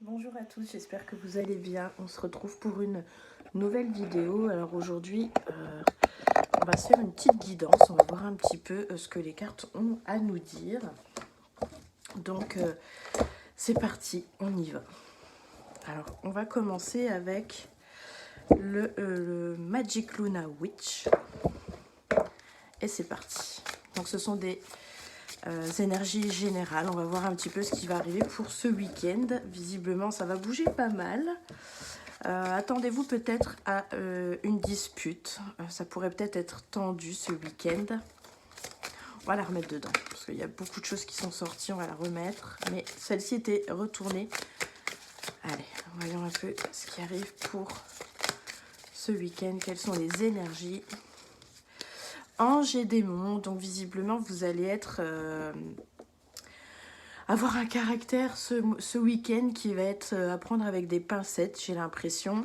Bonjour à tous, j'espère que vous allez bien. On se retrouve pour une nouvelle vidéo. Alors aujourd'hui, on va se faire une petite guidance. On va voir un petit peu ce que les cartes ont à nous dire. Donc c'est parti, on y va. Alors on va commencer avec le Magic Luna Witch. Et c'est parti. Donc ce sont des énergies générales. On va voir un petit peu ce qui va arriver pour ce week-end. Visiblement, ça va bouger pas mal. Attendez-vous peut-être à une dispute. Ça pourrait peut-être être tendu ce week-end. On va la remettre dedans, parce qu'il y a beaucoup de choses qui sont sorties. On va la remettre. Mais celle-ci était retournée. Allez, voyons un peu ce qui arrive pour ce week-end. Quelles sont les énergies? Ange et démon. Donc visiblement, vous allez être... avoir un caractère ce week-end qui va être à prendre avec des pincettes, j'ai l'impression.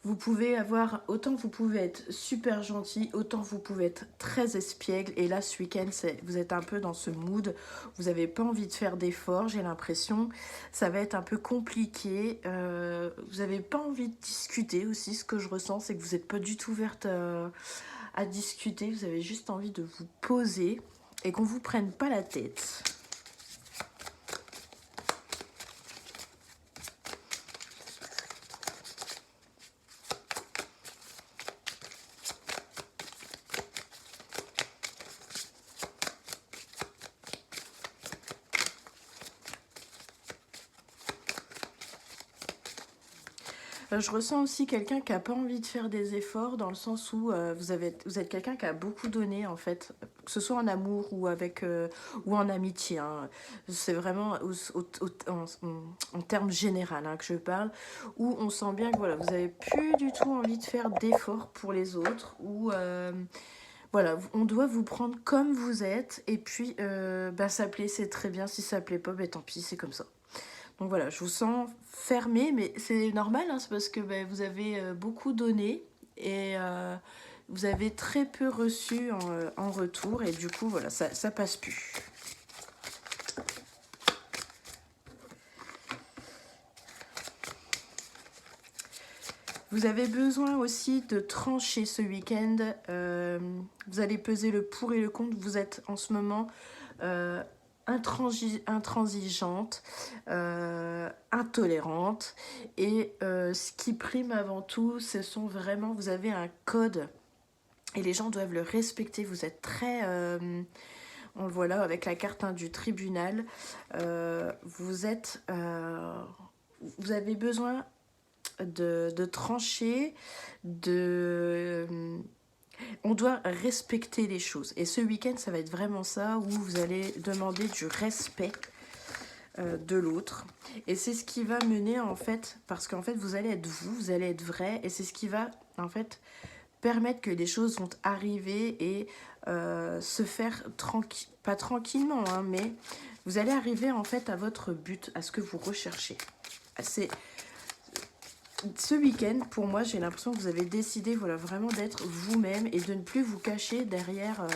Vous pouvez avoir, autant vous pouvez être super gentil, autant vous pouvez être très espiègle. Et là, ce week-end, vous êtes un peu dans ce mood. Vous n'avez pas envie de faire d'efforts, j'ai l'impression. Ça va être un peu compliqué. Vous n'avez pas envie de discuter aussi. Ce que je ressens, c'est que vous n'êtes pas du tout ouverte à discuter. Vous avez juste envie de vous poser et qu'on ne vous prenne pas la tête. Je ressens aussi quelqu'un qui n'a pas envie de faire des efforts, dans le sens où vous êtes quelqu'un qui a beaucoup donné, en fait, que ce soit en amour ou, ou en amitié. Hein. C'est vraiment en termes généraux que je parle, où on sent bien que voilà, vous n'avez plus du tout envie de faire d'efforts pour les autres, ou voilà, on doit vous prendre comme vous êtes, et puis ça plaît, c'est très bien, si ça plaît pas, tant pis, c'est comme ça. Donc voilà, je vous sens fermé, mais c'est normal, hein, c'est parce que vous avez beaucoup donné et vous avez très peu reçu en retour, et du coup, voilà, ça passe plus. Vous avez besoin aussi de trancher ce week-end. Vous allez peser le pour et le contre. Vous êtes en ce moment... intransigeante, intolérante, et ce qui prime avant tout, ce sont vraiment, vous avez un code et les gens doivent le respecter. Vous êtes très, on le voit là avec la carte du tribunal, vous avez besoin de trancher, on doit respecter les choses. Et ce week-end, ça va être vraiment ça, où vous allez demander du respect de l'autre. Et c'est ce qui va mener, en fait, parce qu'en fait, vous allez être vous allez être vrai, et c'est ce qui va, en fait, permettre que les choses vont arriver et se faire pas tranquillement, hein, mais vous allez arriver, en fait, à votre but, à ce que vous recherchez. C'est... Ce week-end, pour moi, j'ai l'impression que vous avez décidé, voilà, vraiment d'être vous-même et de ne plus vous cacher derrière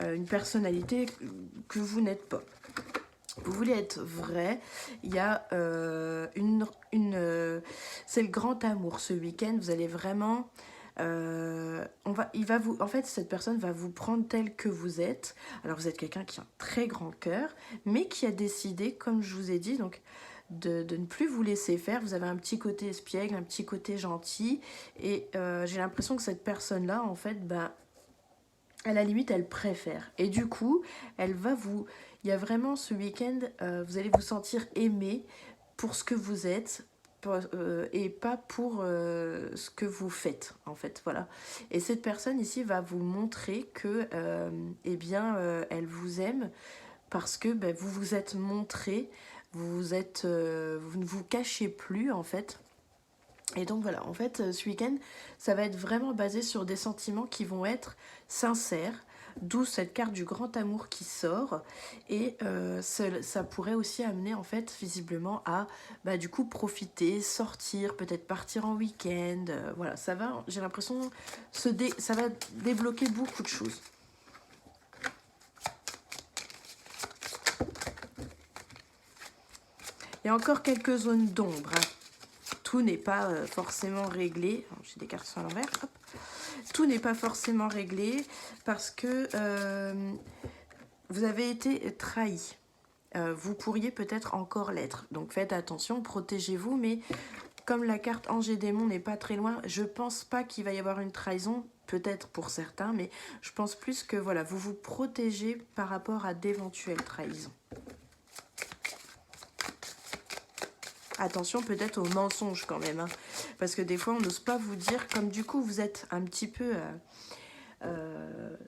une personnalité que vous n'êtes pas. Vous voulez être vrai. Il y a c'est le grand amour ce week-end. Vous allez vraiment... en fait, cette personne va vous prendre tel que vous êtes. Alors, vous êtes quelqu'un qui a un très grand cœur, mais qui a décidé, comme je vous ai dit, donc... De ne plus vous laisser faire. Vous avez un petit côté espiègle, un petit côté gentil, et j'ai l'impression que cette personne-là, en fait, à la limite, elle préfère. Et du coup, elle va vous... Il y a vraiment ce week-end, vous allez vous sentir aimé pour ce que vous êtes, et pas pour ce que vous faites, en fait, voilà. Et cette personne ici va vous montrer que, elle vous aime, parce que vous vous êtes montré, vous ne vous cachez plus, en fait. Et donc voilà, en fait, ce week-end, ça va être vraiment basé sur des sentiments qui vont être sincères, d'où cette carte du grand amour qui sort. Et ça pourrait aussi amener, en fait, visiblement, à, du coup, profiter, sortir, peut-être partir en week-end. Voilà, ça va, j'ai l'impression, ça va débloquer beaucoup de choses. Il y a encore quelques zones d'ombre, hein. Tout n'est pas forcément réglé. J'ai des cartes à l'envers. Hop. Tout n'est pas forcément réglé parce que vous avez été trahi. Vous pourriez peut-être encore l'être. Donc faites attention, protégez-vous. Mais comme la carte Ange et Démon n'est pas très loin, je pense pas qu'il va y avoir une trahison. Peut-être pour certains, mais je pense plus que voilà, vous vous protégez par rapport à d'éventuelles trahisons. Attention peut-être aux mensonges quand même, hein, parce que des fois on n'ose pas vous dire, comme du coup vous êtes un petit peu...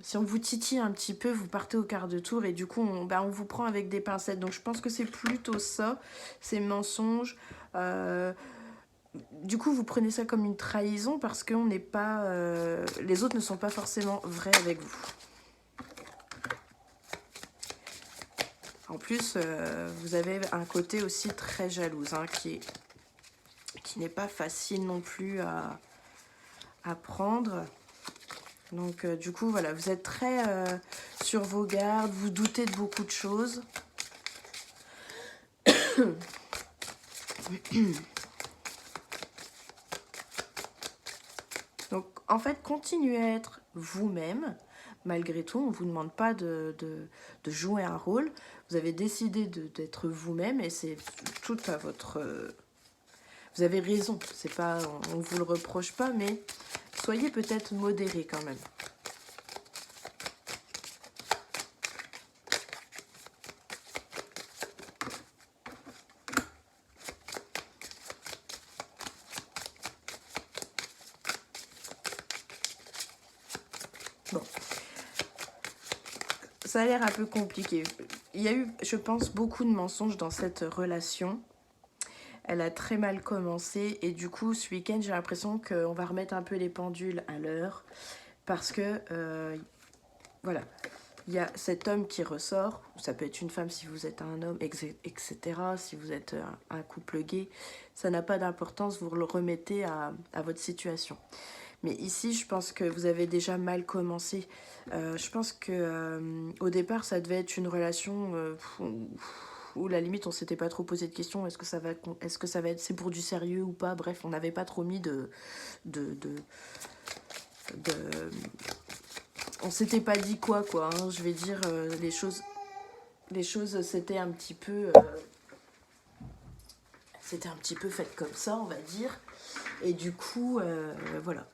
si on vous titille un petit peu, vous partez au quart de tour et du coup on vous prend avec des pincettes. Donc je pense que c'est plutôt ça, ces mensonges. Du coup vous prenez ça comme une trahison parce qu'on n'est pas... les autres ne sont pas forcément vrais avec vous. En plus, vous avez un côté aussi très jalouse, hein, qui n'est pas facile non plus à prendre. Donc, du coup, voilà, vous êtes très sur vos gardes, vous doutez de beaucoup de choses. Donc, en fait, continuez à être vous-même. Malgré tout, on ne vous demande pas de jouer un rôle. Vous avez décidé d'être vous-même et c'est tout à votre... vous avez raison, c'est pas, on ne vous le reproche pas, mais soyez peut-être modéré quand même. Bon. Ça a l'air un peu compliqué. Il y a eu, je pense, beaucoup de mensonges dans cette relation. Elle a très mal commencé et du coup, ce week-end, j'ai l'impression qu'on va remettre un peu les pendules à l'heure parce que, voilà, il y a cet homme qui ressort, ça peut être une femme si vous êtes un homme, etc. Si vous êtes un couple gay, ça n'a pas d'importance, vous le remettez à votre situation. Mais ici, je pense que vous avez déjà mal commencé. Je pense que au départ, ça devait être une relation où la limite, on s'était pas trop posé de questions. Est-ce que ça va être c'est pour du sérieux ou pas? Bref, on n'avait pas trop mis on s'était pas dit quoi, hein. Je vais dire les choses, c'était un petit peu fait comme ça, on va dire. Et du coup, voilà.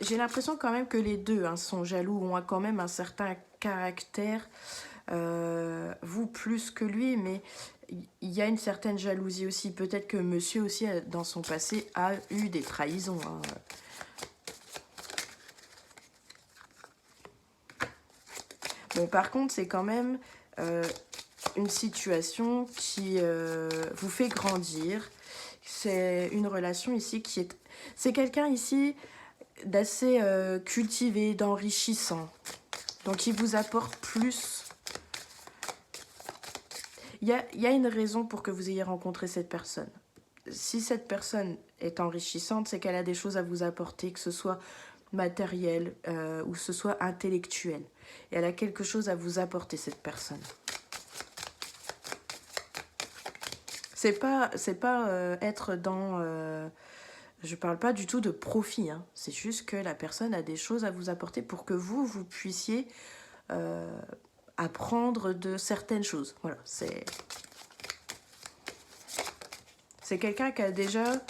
J'ai l'impression quand même que les deux, hein, sont jaloux, ont quand même un certain caractère, vous plus que lui, mais il y a une certaine jalousie aussi. Peut-être que monsieur aussi, dans son passé, a eu des trahisons, hein. Bon, par contre, c'est quand même une situation qui vous fait grandir. C'est une relation ici qui est... C'est quelqu'un ici d'assez cultivé, d'enrichissant. Donc, il vous apporte plus. Il y a une raison pour que vous ayez rencontré cette personne. Si cette personne est enrichissante, c'est qu'elle a des choses à vous apporter, que ce soit matériel ou que ce soit intellectuel. Et elle a quelque chose à vous apporter, cette personne. C'est pas être dans... je parle pas du tout de profit, hein. C'est juste que la personne a des choses à vous apporter pour que vous puissiez apprendre de certaines choses. Voilà, c'est quelqu'un qui a déjà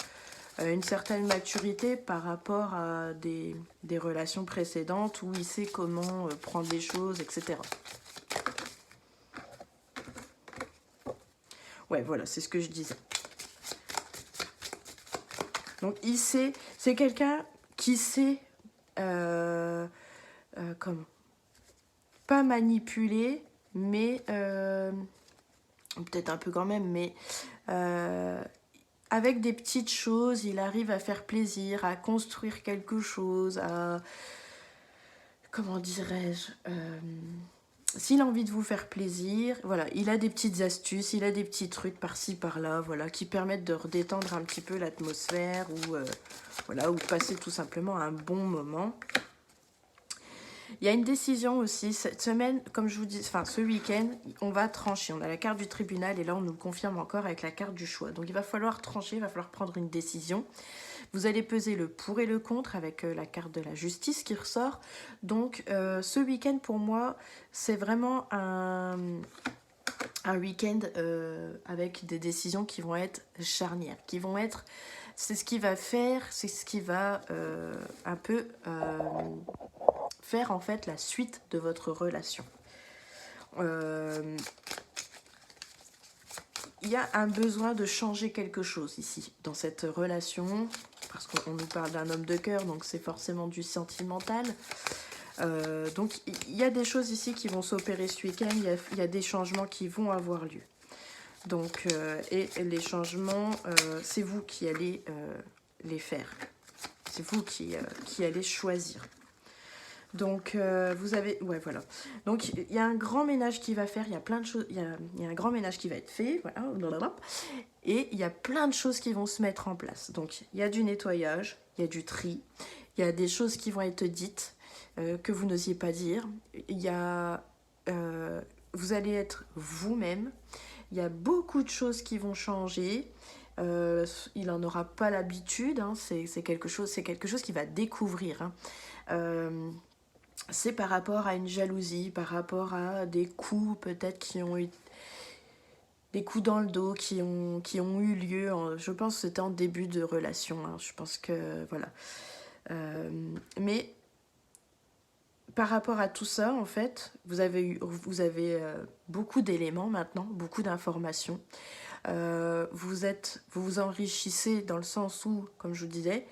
une certaine maturité par rapport à des relations précédentes où il sait comment prendre les choses, etc. Ouais, voilà, c'est ce que je disais. Donc, il sait, c'est quelqu'un qui sait, comment, pas manipuler, mais, peut-être un peu quand même, mais avec des petites choses, il arrive à faire plaisir, à construire quelque chose, à, comment dirais-je, s'il a envie de vous faire plaisir, voilà, il a des petites astuces, il a des petits trucs par-ci, par-là, voilà, qui permettent de redétendre un petit peu l'atmosphère ou, voilà, ou passer tout simplement un bon moment. Il y a une décision aussi, cette semaine, comme je vous dis, enfin ce week-end, on va trancher. On a la carte du tribunal et là on nous le confirme encore avec la carte du choix. Donc il va falloir trancher, il va falloir prendre une décision. Vous allez peser le pour et le contre avec la carte de la justice qui ressort. Donc ce week-end pour moi, c'est vraiment un week-end avec des décisions qui vont être charnières, qui vont être... C'est ce qui va faire, c'est ce qui va un peu faire en fait la suite de votre relation. Il y a un besoin de changer quelque chose ici, dans cette relation, parce qu'on nous parle d'un homme de cœur, donc c'est forcément du sentimental. Donc il y a des choses ici qui vont s'opérer ce week-end, il y a des changements qui vont avoir lieu. Donc, et les changements, c'est vous qui allez les faire. C'est vous qui allez choisir. Donc, vous avez... Ouais, voilà. Donc, il y a un grand ménage qui va faire. Il y a plein de choses... Il y a un grand ménage qui va être fait. Voilà. Et il y a plein de choses qui vont se mettre en place. Donc, il y a du nettoyage. Il y a du tri. Il y a des choses qui vont être dites que vous n'osiez pas dire. Il y a... vous allez être vous-même. Il y a beaucoup de choses qui vont changer. Il n'en aura pas l'habitude. Hein. C'est quelque chose qu'il va découvrir. Hein. C'est par rapport à une jalousie, par rapport à des coups peut-être qui ont eu... Des coups dans le dos qui ont eu lieu. Je pense que c'était en début de relation. Hein. Je pense que... Voilà. Mais... Par rapport à tout ça, en fait, vous avez beaucoup d'éléments maintenant, beaucoup d'informations. Vous vous enrichissez dans le sens où, comme je vous disais,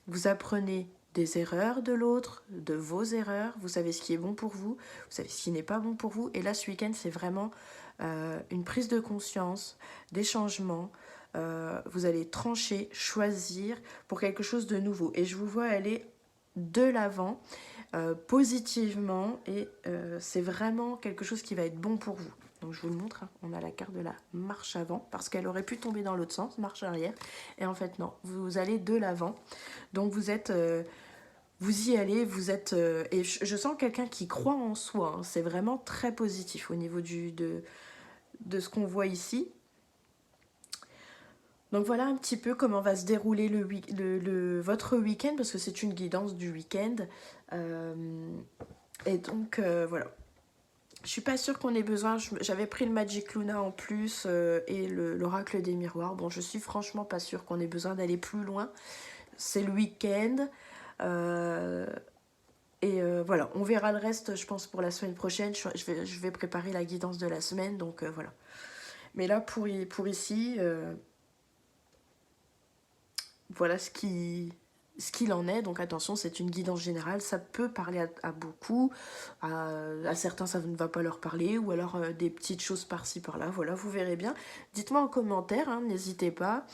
vous apprenez des erreurs de l'autre, de vos erreurs, vous savez ce qui est bon pour vous, vous savez ce qui n'est pas bon pour vous. Et là, ce week-end, c'est vraiment une prise de conscience, des changements. Vous allez trancher, choisir pour quelque chose de nouveau. Et je vous vois aller de l'avant. Positivement et c'est vraiment quelque chose qui va être bon pour vous. Donc je vous le montre, hein. On a la carte de la marche avant parce qu'elle aurait pu tomber dans l'autre sens, marche arrière, et en fait non, vous allez de l'avant. Donc vous êtes vous y allez, vous êtes et je sens quelqu'un qui croit en soi, hein. C'est vraiment très positif au niveau de ce qu'on voit ici. Donc voilà un petit peu comment va se dérouler votre week-end, parce que c'est une guidance du week-end. Et donc voilà. Je suis pas sûre qu'on ait besoin, j'avais pris le Magic Luna en plus et l'oracle des miroirs. Bon, je suis franchement pas sûre qu'on ait besoin d'aller plus loin. C'est le week-end. Voilà, on verra le reste, je pense, pour la semaine prochaine. Je vais préparer la guidance de la semaine, donc voilà. Mais là, pour ici... voilà ce qu'il en est. Donc attention, c'est une guidance générale, ça peut parler à beaucoup, à certains ça ne va pas leur parler, ou alors des petites choses par-ci par-là, voilà, vous verrez bien. Dites-moi en commentaire, hein, n'hésitez pas.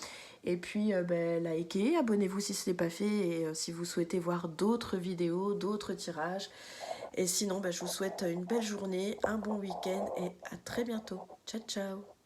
Et puis likez, abonnez-vous si ce n'est pas fait, et si vous souhaitez voir d'autres vidéos, d'autres tirages. Et sinon, je vous souhaite une belle journée, un bon week-end, et à très bientôt. Ciao, ciao!